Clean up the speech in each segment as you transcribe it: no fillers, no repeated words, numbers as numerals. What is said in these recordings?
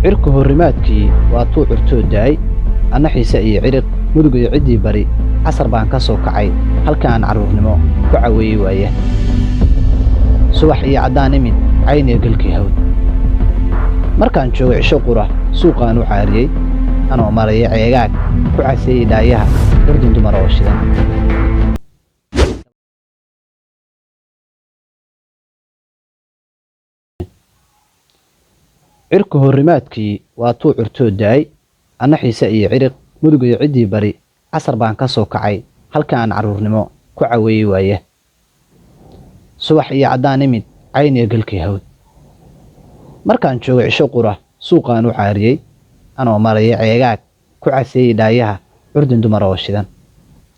cirku horrimaadkii waa tuu curtoo daay anna xiise iyo ciriq mudug iyo ciddii bari casar baan ka soo kacay halka aan carruurnimo ku caweeyey waaya subax iyo caddaan imid cayn iyo gelkii hawd markaan joogo cisho qura suuqaan u caariyey anoo maraya ceegaag ku caseeyey dhaayaha dardun dumar oo shidan cirku horrimaadkii waa tuu curtoo daay anna xiise iyo ciriq mudug iyo ciddii bari casar baan ka soo kacay halka aan carruurnimo ku caweeyey waaya subax iyo caddaan imid cayn iyo gelkii hawd markaan joogo cisho qura suuqaan u caariyey anoo maraya ceegaag ku caseeyey dhaayaha curdin dumar oo shidan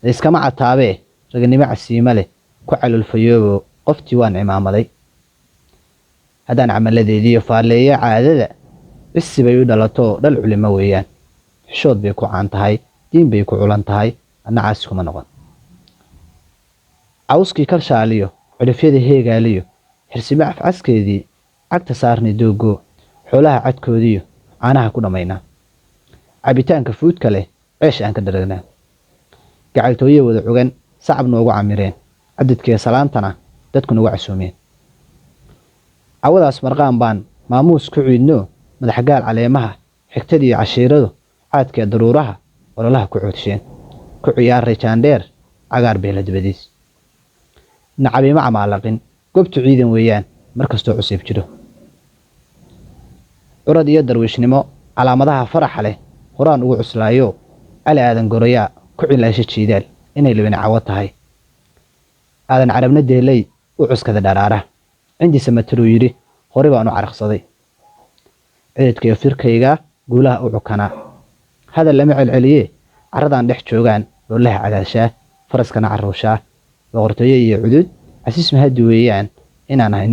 layskama cataabee ragnimo casiimo leh ku calulfayoobo qoftii waan cimaamaday haddaan camalladeediiyo faalleeyo caadada cisi bay u dhalatoo dhal culimo weeyaan xishood bay ku caan tahay diin bay ku culan tahay adna caasi kuma noqon cawskii kalshaaliyo cidhifyada heegaaliyo xirsimo afcaskeedii cagta saarnay doogoo xoolaha cadkoodiyo caanaha ku dhammaynaa cabitaanka fuudka leh ceesh aan ka daragnaa gacaltooye wada cugan sacab noogu camireen cadadkee salaantana dadku nagu casuumeen cawadaas marqaan baan maamuus ku ciidnoo madaxgaal caleemaha xigtadiiyo cashiiradu caadkee daruuraha ololaha ku coodsheen ku ciyaaray jaandheer cagaar beela dabadiis nacabiima camaalaqin gobtu ciidan weeyaan mar kastoo cusiib jiro curad iyo darwiishnimo calaamadaha faraxa leh horaan ugu cuslaayo cali aadan goroyaa ku cilaasho jiidaal inay libin cawo tahay aadan carabna deelay u cuskada dharaara cindiisa mataluu yidhi hore baan u caraqsaday cididkaiyo firkayga guulaha u cukanaa hadal lama celceliyee carradaan dhex joogaan loolaha cadaashaa faraskana carruushaa boqortooye iyo cudud casiis mahaddi weeyaan inaan ahay